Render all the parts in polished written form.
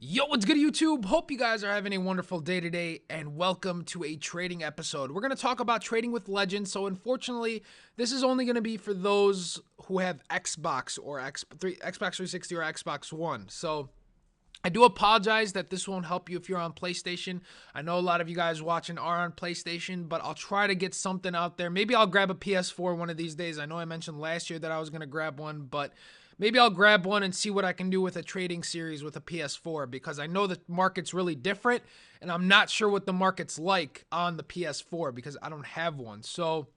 Yo, what's good, YouTube? Hope you guys are having a wonderful day today, and welcome to a trading episode. We're going to talk about trading with legends. So unfortunately, this is only going to be for those who have Xbox or Xbox 360 or Xbox One. So I do apologize that this won't help you if you're on PlayStation. I know a lot of you guys watching are on PlayStation, but I'll try to get something out there. Maybe I'll grab a PS4 one of these days. I know I mentioned last year that I was going to grab one, but maybe I'll grab one and see what I can do with a trading series with a PS4, because I know the market's really different, and I'm not sure what the market's like on the PS4 because I don't have one. So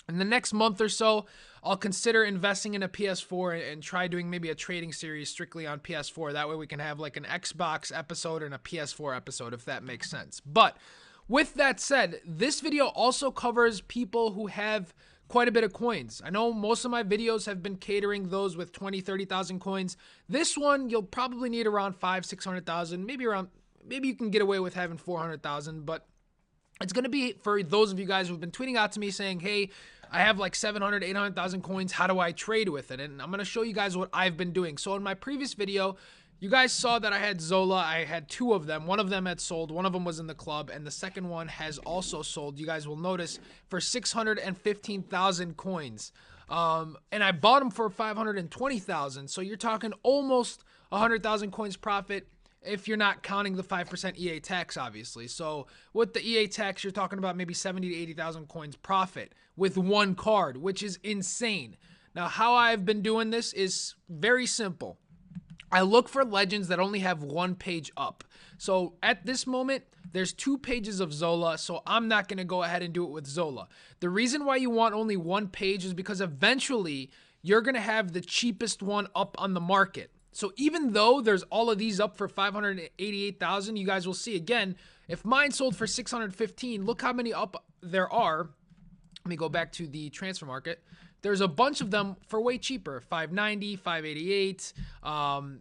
in the next month or so, I'll consider investing in a PS4 and try doing maybe a trading series strictly on PS4. That way we can have like an Xbox episode and a PS4 episode, if that makes sense. But with that said, this video also covers people who have quite a bit of coins. I know most of my videos have been catering those with 20, 30,000 coins. This one, you'll probably need around 600,000, maybe you can get away with having 400,000, but it's going to be for those of you guys who've been tweeting out to me saying, hey, I have like 700, 800,000 coins. How do I trade with it? And I'm going to show you guys what I've been doing. So in my previous video, you guys saw that I had Zola. I had two of them. One of them had sold. One of them was in the club. And the second one has also sold. You guys will notice for 615,000 coins. And I bought them for 520,000. So you're talking almost 100,000 coins profit, if you're not counting the 5% EA tax, obviously. So with the EA tax, you're talking about maybe 70 to 80,000 coins profit with one card, which is insane. Now, how I've been doing this is very simple. I look for legends that only have one page up. So at this moment, there's 2 pages of Zola, so I'm not going to go ahead and do it with Zola. The reason why you want only one page is because eventually you're going to have the cheapest one up on the market. So even though there's all of these up for 588,000, you guys will see again, if mine sold for 615, look how many up there are. Let me go back to the transfer market. There's a bunch of them for way cheaper, 590, 588.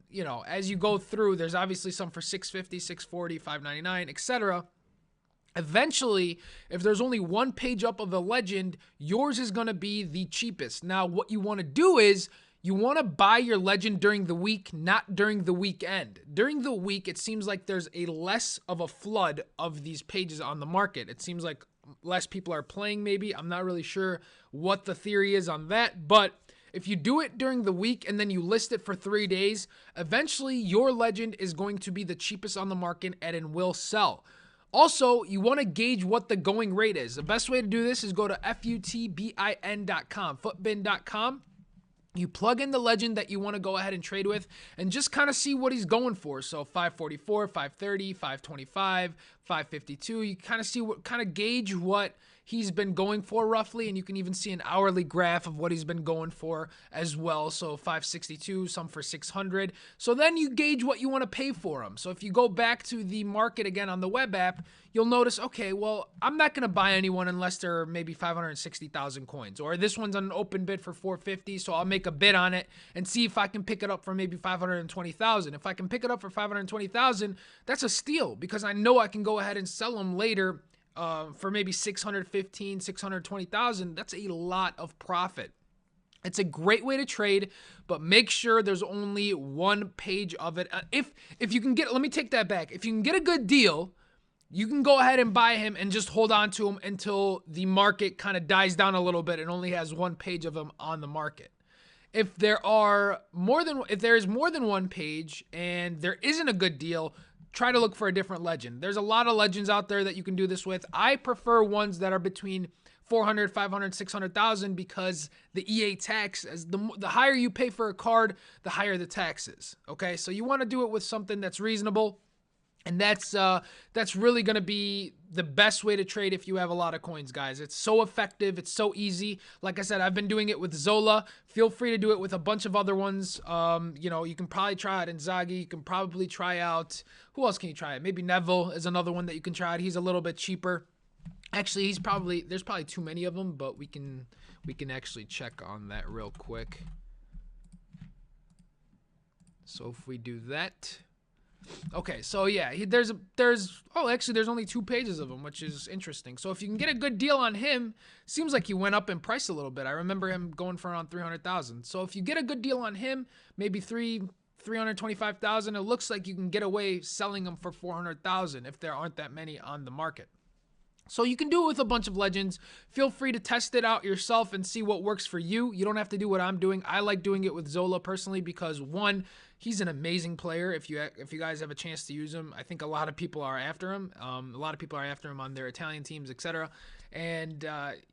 You know, as you go through, there's obviously some for 650, 640, 599, etc. Eventually, if there's only one page up of a legend, yours is going to be the cheapest. Now, what you want to do is you want to buy your legend during the week, not during the weekend. During the week, it seems like there's a less of a flood of these pages on the market. It seems like less people are playing, maybe. I'm not really sure what the theory is on that, but if you do it during the week and then you list it for 3 days, eventually your legend is going to be the cheapest on the market and it will sell. Also, you want to gauge what the going rate is. The best way to do this is go to FUTBIN.com, footbin.com. You plug in the legend that you want to go ahead and trade with and just kind of see what he's going for. So 544, 530, 525, 552. You kind of see what kind of gauge what he's been going for roughly, and you can even see an hourly graph of what he's been going for as well. So 562, some for 600. So then you gauge what you want to pay for him. So if you go back to the market again on the web app, you'll notice, okay, well, I'm not going to buy anyone unless they're maybe 560,000 coins, or this one's on an open bid for 450, so I'll make a bid on it and see if I can pick it up for maybe 520,000. If I can pick it up for 520,000, that's a steal because I know I can go ahead and sell them later for maybe 615, 620,000. That's a lot of profit. It's a great way to trade, but make sure there's only one page of it. If you can get, let me take that back. If you can get a good deal, you can go ahead and buy him and just hold on to him until the market kind of dies down a little bit and only has one page of him on the market. If there is more than one page and there isn't a good deal, try to look for a different legend. There's a lot of legends out there that you can do this with. I prefer ones that are between 400, 500, 600,000 because the EA tax, as the higher you pay for a card, the higher the tax is. Okay, so you want to do it with something that's reasonable. And that's really going to be the best way to trade if you have a lot of coins, guys. It's so effective. It's so easy. Like I said, I've been doing it with Zola. Feel free to do it with a bunch of other ones. You know, you can probably try out Inzaghi. You can probably try out, who else can you try out? Maybe Neville is another one that you can try out. He's a little bit cheaper. Actually, there's probably too many of them, but we can actually check on that real quick. So if we do that, okay, so yeah, there's only 2 pages of him, which is interesting. So if you can get a good deal on him, seems like he went up in price a little bit. I remember him going for around 300,000. So if you get a good deal on him, maybe 3, 325,000, it looks like you can get away selling them for 400,000 if there aren't that many on the market. So you can do it with a bunch of legends. Feel free to test it out yourself and see what works for you. You don't have to do what I'm doing. I like doing it with Zola personally because, one, he's an amazing player. If you guys have a chance to use him, I think a lot of people are after him. A lot of people are after him on their Italian teams, etc. And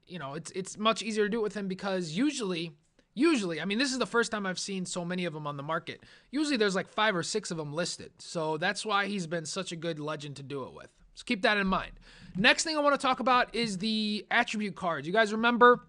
you know, it's much easier to do it with him because usually, I mean, this is the first time I've seen so many of them on the market. Usually there's like 5 or 6 of them listed. So that's why he's been such a good legend to do it with. So keep that in mind. Next thing I want to talk about is the attribute cards. You guys remember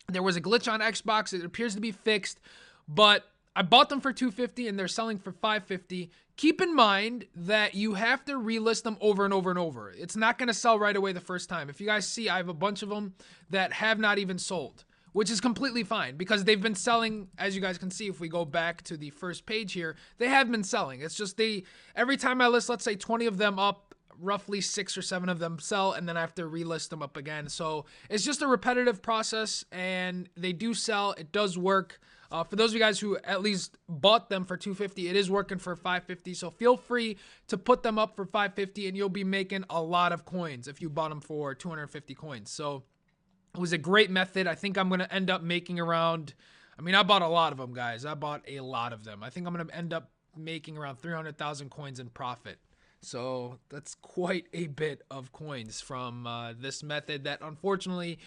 there was a glitch on Xbox. It appears to be fixed, but I bought them for $250 and they're selling for $550. Keep in mind that you have to relist them over and over and over. It's not going to sell right away the first time. If you guys see, I have a bunch of them that have not even sold, which is completely fine because they've been selling. As you guys can see, if we go back to the first page here, they have been selling. It's just every time I list, let's say 20 of them up, roughly 6 or 7 of them sell, and then I have to relist them up again. So it's just a repetitive process, and they do sell. It does work. For those of you guys who at least bought them for $250, it is working for $550. So feel free to put them up for $550, and you'll be making a lot of coins if you bought them for 250 coins. So it was a great method. I think I'm going to end up making around, I mean, I bought a lot of them, guys. I bought a lot of them. I think I'm going to end up making around 300,000 coins in profit. So that's quite a bit of coins from this method that unfortunately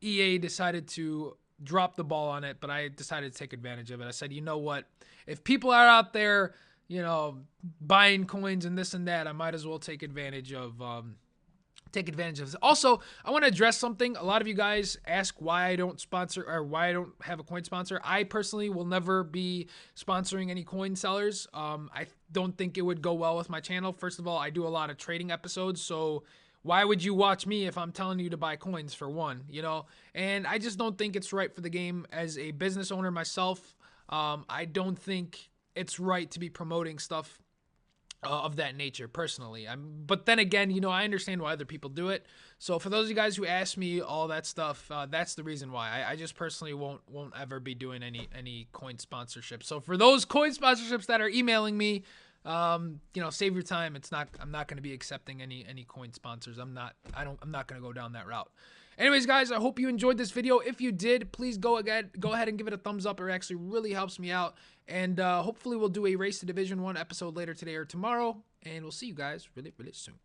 EA decided to drop the ball on it, but I decided to take advantage of it. I said, you know what? If people are out there, you know, buying coins and this and that, I might as well take advantage of this. Also, I want to address something. A lot of you guys ask why I don't sponsor or why I don't have a coin sponsor. I personally will never be sponsoring any coin sellers. I don't think it would go well with my channel. First of all, I do a lot of trading episodes, so why would you watch me if I'm telling you to buy coins, for one, you know? And I just don't think it's right for the game. As a business owner myself, I don't think it's right to be promoting stuff of that nature personally. But then again, you know, I understand why other people do it. So for those of you guys who ask me all that stuff, that's the reason why. I just personally won't ever be doing any coin sponsorships. So for those coin sponsorships that are emailing me, you know, save your time. I'm not going to be accepting any coin sponsors. I'm not going to go down that route. Anyways, guys, I hope you enjoyed this video. If you did, please go ahead and give it a thumbs up. It actually really helps me out. And hopefully we'll do a Race to Division 1 episode later today or tomorrow. And we'll see you guys really, really soon.